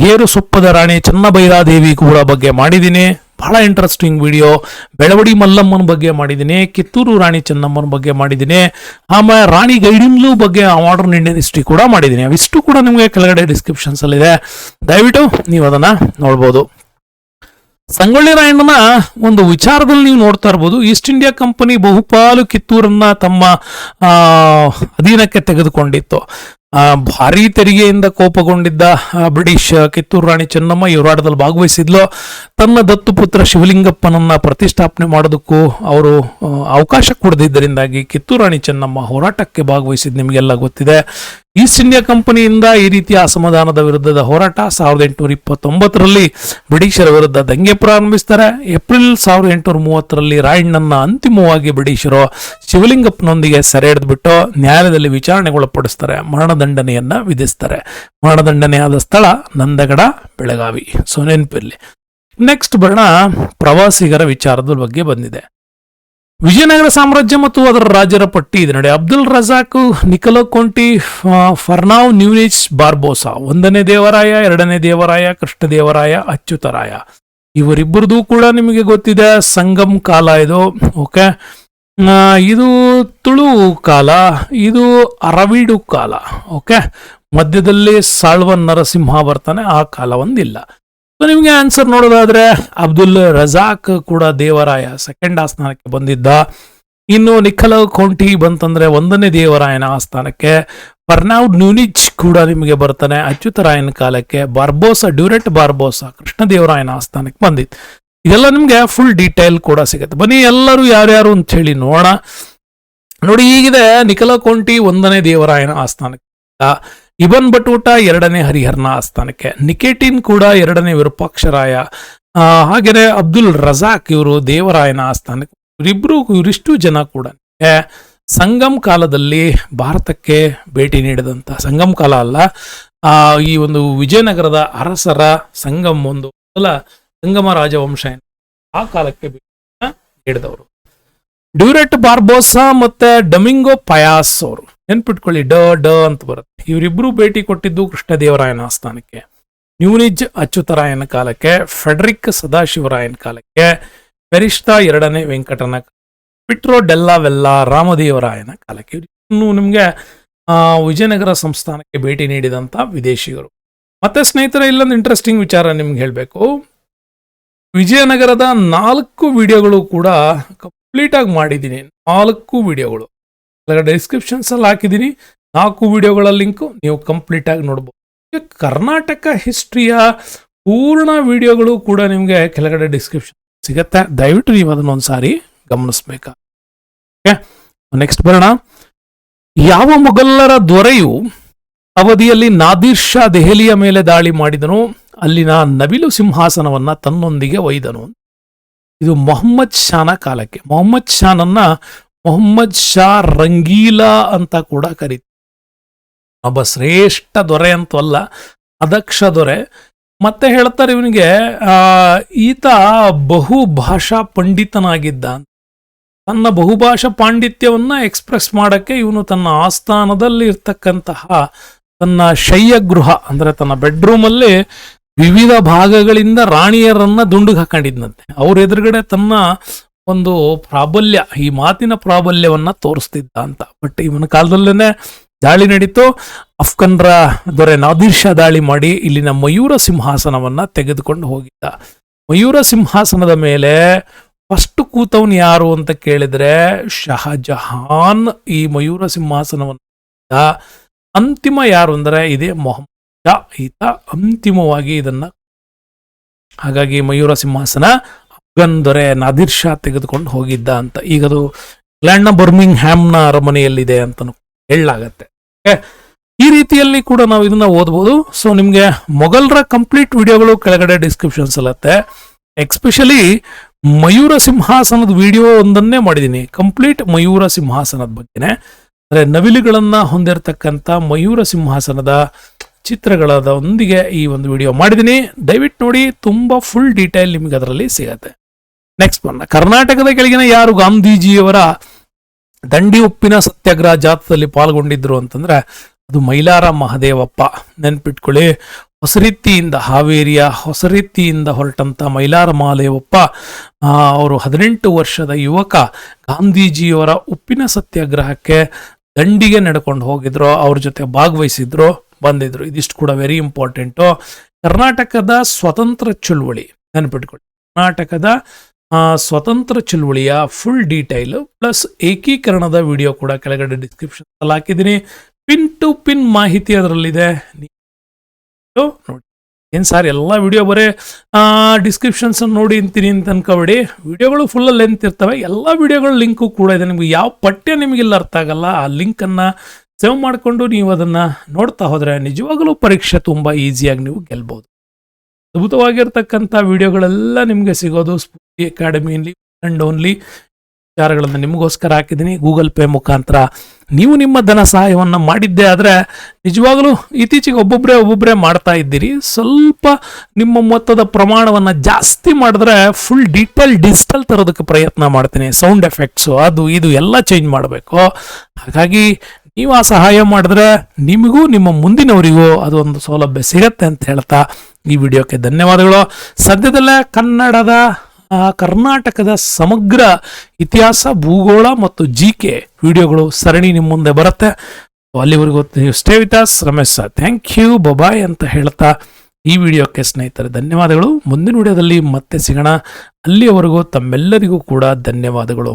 A: ಗೇರು ಸೊಪ್ಪದ ರಾಣಿ ಚೆನ್ನಭೈರಾದೇವಿ ಕೂಡ ಬಗ್ಗೆ ಮಾಡಿದ್ದೀನಿ, ಬಹಳ ಇಂಟ್ರೆಸ್ಟಿಂಗ್ ವಿಡಿಯೋ. ಬೆಳವಡಿ ಮಲ್ಲಮ್ಮನ ಬಗ್ಗೆ ಮಾಡಿದ್ದೀನಿ, ಕಿತ್ತೂರು ರಾಣಿ ಚೆನ್ನಮ್ಮನ ಬಗ್ಗೆ ಮಾಡಿದ್ದೀನಿ, ಆಮೇಲೆ ರಾಣಿ ಗೈಡಿನ್ಲು ಬಗ್ಗೆ ಮಾಡರ್ನ್ ಇಂಡಿಯನ್ ಹಿಸ್ಟ್ರಿ ಕೂಡ ಮಾಡಿದ್ದೀನಿ. ಅವಿಷ್ಟು ಕೂಡ ನಿಮಗೆ ಕೆಳಗಡೆ ಡಿಸ್ಕ್ರಿಪ್ಷನ್ಸ್ ಅಲ್ಲಿದೆ, ದಯವಿಟ್ಟು ನೀವು ಅದನ್ನ ನೋಡ್ಬೋದು. ಸಂಗೊಳ್ಳಿ ರಾಯಣ್ಣನ ಒಂದು ವಿಚಾರದಲ್ಲಿ ನೀವು ನೋಡ್ತಾ ಇರ್ಬೋದು. ಈಸ್ಟ್ ಇಂಡಿಯಾ ಕಂಪನಿ ಬಹುಪಾಲು ಕಿತ್ತೂರನ್ನ ತಮ್ಮ ಅಧೀನಕ್ಕೆ ತೆಗೆದುಕೊಂಡಿತ್ತು. ಭಾರೀ ತೆರಿಗೆಯಿಂದ ಕೋಪಗೊಂಡಿದ್ದ ಬ್ರಿಟಿಷ್ ಕಿತ್ತೂರು ರಾಣಿ ಚೆನ್ನಮ್ಮ ಈ ಹೋರಾಟದಲ್ಲಿ ಭಾಗವಹಿಸಿದ್ಲು. ತನ್ನ ದತ್ತುಪುತ್ರ ಶಿವಲಿಂಗಪ್ಪನನ್ನ ಪ್ರತಿಷ್ಠಾಪನೆ ಮಾಡೋದಕ್ಕೂ ಅವರು ಅವಕಾಶ ಕೊಡದಿದ್ದರಿಂದಾಗಿ ಕಿತ್ತೂರು ರಾಣಿ ಚೆನ್ನಮ್ಮ ಹೋರಾಟಕ್ಕೆ ಭಾಗವಹಿಸಿದ್ ನಿಮಗೆಲ್ಲ ಗೊತ್ತಿದೆ. ಈಸ್ಟ್ ಇಂಡಿಯಾ ಕಂಪನಿಯಿಂದ ಈ ರೀತಿಯ ಅಸಮಾಧಾನದ ವಿರುದ್ಧದ ಹೋರಾಟ 1829ರಲ್ಲಿ ಬ್ರಿಟಿಷರ ವಿರುದ್ಧ ದಂಗೆ ಪ್ರಾರಂಭಿಸ್ತಾರೆ. ಏಪ್ರಿಲ್ 1830ರಲ್ಲಿ ರಾಯಣ್ಣನ ಅಂತಿಮವಾಗಿ ಬ್ರಿಟಿಷರು ಶಿವಲಿಂಗಪ್ಪನೊಂದಿಗೆ ಸೆರೆ ಹಿಡಿದ್ಬಿಟ್ಟು ನ್ಯಾಯಾಲಯದಲ್ಲಿ ವಿಚಾರಣೆಗೊಳಪಡಿಸ್ತಾರೆ, ಮರಣದಂಡನೆಯನ್ನ ವಿಧಿಸ್ತಾರೆ. ಮರಣದಂಡನೆ ಆದ ಸ್ಥಳ ನಂದಗಡ, ಬೆಳಗಾವಿ. ಸೊ ನೆನಪಿರ್ಲಿ. ನೆಕ್ಸ್ಟ್ ಬರೋಣ, ಪ್ರವಾಸಿಗರ ವಿಚಾರದ ಬಗ್ಗೆ ಬಂದಿದೆ. ವಿಜಯನಗರ ಸಾಮ್ರಾಜ್ಯ ಮತ್ತು ಅದರ ರಾಜರ ಪಟ್ಟಿ ಇದೆ ನೋಡಿ. ಅಬ್ದುಲ್ ರಜಾಕ್, ನಿಕೋಲೋ ಕೊಂಟಿ, ಫರ್ನಾವ್ ನ್ಯೂನಿಚ್ ಬಾರ್ಬೋಸಾ, 1ನೇ ದೇವರಾಯ, 2ನೇ ದೇವರಾಯ, ಕೃಷ್ಣದೇವರಾಯ, ಅಚ್ಯುತರಾಯ. ಇವರಿಬ್ಬರದು ಕೂಡ ನಿಮಗೆ ಗೊತ್ತಿದೆ. ಸಂಗಮ್ ಕಾಲ ಇದು. ಓಕೆ, ಇದು ತುಳು ಕಾಲ, ಇದು ಅರವೀಡು ಕಾಲ. ಓಕೆ, ಮಧ್ಯದಲ್ಲಿ ಸಾಳ್ವನ್ ನರಸಿಂಹ ಬರ್ತಾನೆ, ಆ ಕಾಲ ಒಂದಿಲ್ಲ. ನಿಮಗೆ ಆನ್ಸರ್ ನೋಡೋದಾದ್ರೆ ಅಬ್ದುಲ್ ರಜಾಕ್ ಕೂಡ ದೇವರಾಯ ಸೆಕೆಂಡ್ ಆಸ್ಥಾನಕ್ಕೆ ಬಂದಿದ್ದ. ಇನ್ನು ನಿಖಲೋ ಕೌಂಟಿ ಬಂತಂದ್ರೆ 1ನೇ ದೇವರಾಯನ ಆಸ್ಥಾನಕ್ಕೆ, ಬರ್ನೌಡ್ ನ್ಯೂನಿಚ್ ಕೂಡ ನಿಮಗೆ ಬರ್ತಾನೆ ಅಚ್ಯುತರಾಯನ ಕಾಲಕ್ಕೆ, ಡ್ಯೂರೆಟ್ ಬಾರ್ಬೋಸಾ ಕೃಷ್ಣದೇವರಾಯನ ಆಸ್ಥಾನಕ್ಕೆ ಬಂದಿತ್ತು. ಇದೆಲ್ಲ ನಿಮ್ಗೆ ಫುಲ್ ಡೀಟೇಲ್ ಕೂಡ ಸಿಗುತ್ತೆ. ಬನ್ನಿ ಎಲ್ಲರೂ ಯಾರ್ಯಾರು ಅಂತ ಹೇಳಿ ನೋಡೋಣ. ನೋಡಿ, ಹೀಗಿದೆ ನಿಖಲೋ ಕೌಂಟಿ 1ನೇ ದೇವರಾಯನ ಆಸ್ಥಾನಕ್ಕೆ, ಇಬನ್ ಬಟೂಟ 2ನೇ ಹರಿಹರನ ಆಸ್ಥಾನಕ್ಕೆ, ನಿಕೇಟಿನ್ ಕೂಡ 2ನೇ ವಿರೂಪಾಕ್ಷರಾಯ, ಹಾಗೇನೆ ಅಬ್ದುಲ್ ರಜಾಕ್ ಇವರು ದೇವರಾಯನ ಆಸ್ಥಾನಕ್ಕೆ. ಇವರಿಷ್ಟು ಜನ ಕೂಡ ಸಂಗಮ್ ಕಾಲದಲ್ಲಿ ಭಾರತಕ್ಕೆ ಭೇಟಿ ನೀಡಿದಂತ, ಸಂಗಮ್ ಕಾಲ ಅಲ್ಲ, ಈ ಒಂದು ವಿಜಯನಗರದ ಅರಸರ ಸಂಗಮ್, ಒಂದು ಸಂಗಮ ರಾಜವಂಶ ಆ ಕಾಲಕ್ಕೆ ನೀಡಿದವರು. ಡ್ಯೂರೆಟ್ ಬಾರ್ಬೋಸಾ ಮತ್ತೆ ಡಮಿಂಗೋ ಪಯಾಸ್ ಅವರು, ನೆನ್ಪಿಟ್ಕೊಳ್ಳಿ, ಡ ಅಂತ ಬರುತ್ತೆ. ಇವರಿಬ್ರು ಭೇಟಿ ಕೊಟ್ಟಿದ್ದು ಕೃಷ್ಣದೇವರಾಯನ ಆಸ್ಥಾನಕ್ಕೆ. ನ್ಯೂನಿಜ್ ಅಚ್ಯುತರಾಯನ ಕಾಲಕ್ಕೆ, ಫೆಡರಿಕ್ ಸದಾಶಿವರಾಯನ ಕಾಲಕ್ಕೆ, ಫೆರಿಸ್ತಾ 2ನೇ ವೆಂಕಟನ, ಪಿಟ್ರೋ ಡೆಲ್ಲಾ ವೆಲ್ಲಾ ರಾಮದೇವರಾಯನ ಕಾಲಕ್ಕೆ. ಇನ್ನು ನಿಮ್ಗೆ ವಿಜಯನಗರ ಸಂಸ್ಥಾನಕ್ಕೆ ಭೇಟಿ ನೀಡಿದಂತ ವಿದೇಶಿಗರು. ಮತ್ತೆ ಸ್ನೇಹಿತರೆ, ಇಲ್ಲೊಂದು ಇಂಟ್ರೆಸ್ಟಿಂಗ್ ವಿಚಾರ ನಿಮ್ಗೆ ಹೇಳ್ಬೇಕು. ವಿಜಯನಗರದ 4 ವಿಡಿಯೋಗಳು ಕೂಡ ಕಂಪ್ಲೀಟ್ ಆಗಿ ಮಾಡಿದ್ದೀನಿ. 4 ವಿಡಿಯೋಗಳು ಡಿಸ್ಕ್ರಿಪ್ಷನ್ಸ್ ಅಲ್ಲಿ ಹಾಕಿದ್ದೀನಿ. 4 ವಿಡಿಯೋಗಳ ಲಿಂಕ್ ನೀವು ಕಂಪ್ಲೀಟ್ ಆಗಿ ನೋಡ್ಬೋದು. ಕರ್ನಾಟಕ ಹಿಸ್ಟ್ರಿಯ ಪೂರ್ಣ ವಿಡಿಯೋಗಳು ಕೂಡ ನಿಮ್ಗೆ ಕೆಳಗಡೆ ಡಿಸ್ಕ್ರಿಪ್ಷನ್ ಸಿಗತ್ತೆ. ದಯವಿಟ್ಟು ನೀವು ಅದನ್ನೊಂದ್ಸಾರಿ ಗಮನಿಸ್ಬೇಕಾ. ನೆಕ್ಸ್ಟ್ ಬರೋಣ. ಯಾವ ಮೊಘಲರ ದೊರೆಯು ಅವಧಿಯಲ್ಲಿ ನಾದಿರ್ ಶಾ ದೆಹಲಿಯ ಮೇಲೆ ದಾಳಿ ಮಾಡಿದನು, ಅಲ್ಲಿನ ನವಿಲು ಸಿಂಹಾಸನವನ್ನ ತನ್ನೊಂದಿಗೆ ಒಯ್ದನು. ಇದು ಮೊಹಮ್ಮದ್ ಶಾನ ಕಾಲಕ್ಕೆ. ಮೊಹಮ್ಮದ್ ಶಾನನ್ನ ಮೊಹಮ್ಮದ್ ಶಾ ರಂಗೀಲಾ ಅಂತ ಕೂಡ ಕರೀತಾರೆ. ಒಬ್ಬ ಶ್ರೇಷ್ಠ ದೊರೆ ಅಂತವಲ್ಲ, ಅದಕ್ಷ ದೊರೆ. ಮತ್ತೆ ಹೇಳ್ತಾರೆ ಇವನಿಗೆ ಈತ ಬಹುಭಾಷಾ ಪಂಡಿತನಾಗಿದ್ದ. ತನ್ನ ಬಹುಭಾಷಾ ಪಾಂಡಿತ್ಯವನ್ನ ಎಕ್ಸ್ಪ್ರೆಸ್ ಮಾಡಕ್ಕೆ ಇವನು ತನ್ನ ಆಸ್ಥಾನದಲ್ಲಿ ಇರ್ತಕ್ಕಂತಹ ತನ್ನ ಶಯ್ಯಗೃಹ ಅಂದ್ರೆ ತನ್ನ ಬೆಡ್ರೂಮ್ ಅಲ್ಲಿ ವಿವಿಧ ಭಾಗಗಳಿಂದ ರಾಣಿಯರನ್ನ ದುಂಡುಗೆ ಹಾಕೊಂಡಿದ್ನಂತೆ. ಅವ್ರ ಎದುರುಗಡೆ ತನ್ನ ಒಂದು ಪ್ರಾಬಲ್ಯ, ಈ ಮಾತಿನ ಪ್ರಾಬಲ್ಯವನ್ನ ತೋರಿಸ್ತಿದ್ದ ಅಂತ. ಬಟ್ ಇವನ ಕಾಲದಲ್ಲೇನೆ ದಾಳಿ ನಡೀತು. ಅಫ್ಘನ್ರ ದೊರೆ ನಾದಿರ್ ಶಾ ದಾಳಿ ಮಾಡಿ ಇಲ್ಲಿನ ಮಯೂರ ಸಿಂಹಾಸನವನ್ನ ತೆಗೆದುಕೊಂಡು ಹೋಗಿದ್ದ. ಮಯೂರ ಸಿಂಹಾಸನದ ಮೇಲೆ ಫಸ್ಟ್ ಕೂತವನ್ ಯಾರು ಅಂತ ಕೇಳಿದ್ರೆ ಶಹಜಹಾನ್ ಈ ಮಯೂರ ಸಿಂಹಾಸನವನ್ನ. ಅಂತಿಮ ಯಾರು ಅಂದ್ರೆ ಇದೇ ಮೊಹಮ್ಮದ್ ಶಾ, ಈತ ಅಂತಿಮವಾಗಿ ಇದನ್ನ. ಹಾಗಾಗಿ ಮಯೂರ ಸಿಂಹಾಸನ ಅಫ್ಘನ್ ದೊರೆ ನಾದಿರ್ ಶಾ ತೆಗೆದುಕೊಂಡು ಹೋಗಿದ್ದ ಅಂತ. ಈಗ ಅದು ಇಂಗ್ಲೆಂಡ್ನ ಬರ್ಮಿಂಗ್ ಹ್ಯಾಮ್ನ ಅರಮನೆಯಲ್ಲಿದೆ ಅಂತ ಹೇಳಲಾಗತ್ತೆ. ಈ ರೀತಿಯಲ್ಲಿ ಕೂಡ ನಾವು ಇದನ್ನ ಓದ್ಬೋದು. ಸೊ ನಿಮ್ಗೆ ಮೊಘಲರ ಕಂಪ್ಲೀಟ್ ವಿಡಿಯೋಗಳು ಕೆಳಗಡೆ ಡಿಸ್ಕ್ರಿಪ್ಷನ್ಸ್ ಅಲ್ಲತ್ತೆ. ಎಕ್ಸ್ಪೆಷಲಿ ಮಯೂರ ಸಿಂಹಾಸನದ ವಿಡಿಯೋ ಒಂದನ್ನೇ ಮಾಡಿದ್ದೀನಿ, ಕಂಪ್ಲೀಟ್ ಮಯೂರ ಸಿಂಹಾಸನದ ಬಗ್ಗೆನೆ. ಅಂದ್ರೆ ನವಿಲುಗಳನ್ನ ಹೊಂದಿರತಕ್ಕಂಥ ಮಯೂರ ಸಿಂಹಾಸನದ ಚಿತ್ರಗಳೊಂದಿಗೆ ಈ ಒಂದು ವಿಡಿಯೋ ಮಾಡಿದ್ದೀನಿ. ದಯವಿಟ್ಟು ನೋಡಿ, ತುಂಬಾ ಫುಲ್ ಡೀಟೇಲ್ ನಿಮ್ಗೆ ಅದರಲ್ಲಿ ಸಿಗತ್ತೆ. ನೆಕ್ಸ್ಟ್ ಬನ್ನ, ಕರ್ನಾಟಕದ ಕೆಳಗಿನ ಯಾರು ಗಾಂಧೀಜಿಯವರ ದಂಡಿ ಉಪ್ಪಿನ ಸತ್ಯಾಗ್ರಹ ಜಾಥಾದಲ್ಲಿ ಪಾಲ್ಗೊಂಡಿದ್ರು ಅಂತಂದ್ರೆ ಅದು ಮೈಲಾರ ಮಹದೇವಪ್ಪ. ನೆನ್ಪಿಟ್ಕೊಳ್ಳಿ, ಹೊಸರಿತ್ತಿಯಿಂದ, ಹಾವೇರಿಯ ಹೊಸರಿತ್ತಿಯಿಂದ ಹೊರಟಂತ ಮೈಲಾರ ಮಹದೇವಪ್ಪ ಅವರು 18 ವರ್ಷದ ಯುವಕ ಗಾಂಧೀಜಿಯವರ ಉಪ್ಪಿನ ಸತ್ಯಾಗ್ರಹಕ್ಕೆ ದಂಡಿಗೆ ನಡ್ಕೊಂಡು ಹೋಗಿದ್ರು, ಅವ್ರ ಜೊತೆ ಭಾಗವಹಿಸಿದ್ರು, ಬಂದಿದ್ರು. ಇದಿಷ್ಟು ಕೂಡ ವೆರಿ ಇಂಪಾರ್ಟೆಂಟು. ಕರ್ನಾಟಕದ ಸ್ವತಂತ್ರ ಚಳುವಳಿ ನೆನ್ಪಿಟ್ಕೊಳ್ಳಿ, ಕರ್ನಾಟಕದ ಸ್ವತಂತ್ರ ಚಳುವಳಿಯ ಫುಲ್ ಡೀಟೈಲ್ ಪ್ಲಸ್ ಏಕೀಕರಣದ ವಿಡಿಯೋ ಕೂಡ ಕೆಳಗಡೆ ಡಿಸ್ಕ್ರಿಪ್ಷನ್ ಅಲ್ಲಿ ಹಾಕಿದ್ದೀನಿ. ಪಿನ್ ಟು ಪಿನ್ ಮಾಹಿತಿ ಅದರಲ್ಲಿದೆ, ನೋಡಿ. ಏನ್ ಸರ್ ಎಲ್ಲ ವಿಡಿಯೋ ಬರೀ ಡಿಸ್ಕ್ರಿಪ್ಷನ್ಸ್ ನೋಡಿ ಅಂತೀನಿ ಅಂತ ಅನ್ಕೋಬೇಡಿ. ವಿಡಿಯೋಗಳು ಫುಲ್ ಲೆಂತ್ ಇರ್ತವೆ. ಎಲ್ಲ ವಿಡಿಯೋಗಳ ಲಿಂಕು ಕೂಡ ಇದೆ. ನಿಮ್ಗೆ ಯಾವ ಪಠ್ಯ ನಿಮಗೆಲ್ಲ ಅರ್ಥ ಆಗಲ್ಲ, ಆ ಲಿಂಕ್ ಅನ್ನ ಸೇವ್ ಮಾಡಿಕೊಂಡು ನೀವು ಅದನ್ನ ನೋಡ್ತಾ ಹೋದ್ರೆ ನಿಜವಾಗಲೂ ಪರೀಕ್ಷೆ ತುಂಬಾ ಈಸಿಯಾಗಿ ನೀವು ಗೆಲ್ಬಹುದು. ಅದ್ಭುತವಾಗಿರ್ತಕ್ಕಂಥ ವಿಡಿಯೋಗಳೆಲ್ಲ ನಿಮಗೆ ಸಿಗೋದು ಸ್ಫೂರ್ತಿ ಅಕಾಡೆಮಿಯಲ್ಲಿ ಅಂಡ್ ಓನ್ಲಿ. ವಿಚಾರಗಳನ್ನು ನಿಮಗೋಸ್ಕರ ಹಾಕಿದ್ದೀನಿ. ಗೂಗಲ್ ಪೇ ಮುಖಾಂತರ ನೀವು ನಿಮ್ಮ ಧನ ಸಹಾಯವನ್ನು ಮಾಡಿದ್ದೆ ಆದರೆ ನಿಜವಾಗಲೂ ಇತ್ತೀಚೆಗೆ ಒಬ್ಬೊಬ್ಬರೇ ಮಾಡ್ತಾ ಇದ್ದೀರಿ. ಸ್ವಲ್ಪ ನಿಮ್ಮ ಮೊತ್ತದ ಪ್ರಮಾಣವನ್ನು ಜಾಸ್ತಿ ಮಾಡಿದ್ರೆ ಫುಲ್ ಡೀಟೇಲ್ ಡಿಜಿಟಲ್ ತರೋದಕ್ಕೆ ಪ್ರಯತ್ನ ಮಾಡ್ತೀನಿ. ಸೌಂಡ್ ಎಫೆಕ್ಟ್ಸು ಅದು ಇದು ಎಲ್ಲ ಚೇಂಜ್ ಮಾಡಬೇಕು. ಹಾಗಾಗಿ ನೀವು ಆ ಸಹಾಯ ಮಾಡಿದ್ರೆ ನಿಮಗೂ ನಿಮ್ಮ ಮುಂದಿನವರಿಗೂ ಅದೊಂದು ಸೌಲಭ್ಯ ಸಿಗತ್ತೆ ಅಂತ ಹೇಳ್ತಾ ಈ ವಿಡಿಯೋಕ್ಕೆ ಧನ್ಯವಾದಗಳು. ಸದ್ಯದಲ್ಲೇ ಕರ್ನಾಟಕದ ಸಮಗ್ರ ಇತಿಹಾಸ, ಭೂಗೋಳ ಮತ್ತು ಜಿಕೆ ವಿಡಿಯೋಗಳು ಸರಣಿ ನಿಮ್ಮ ಮುಂದೆ ಬರುತ್ತೆ. ಅಲ್ಲಿವರೆಗೂ ನೀವು stay with us. Ramesh sir, thank you, bye bye ಅಂತ ಹೇಳ್ತಾ ಈ ವಿಡಿಯೋಕ್ಕೆ ಸ್ನೇಹಿತರೆ ಧನ್ಯವಾದಗಳು. ಮುಂದಿನ ವಿಡಿಯೋದಲ್ಲಿ ಮತ್ತೆ ಸಿಗೋಣ. ಅಲ್ಲಿಯವರೆಗೂ ತಮ್ಮೆಲ್ಲರಿಗೂ ಕೂಡ ಧನ್ಯವಾದಗಳು.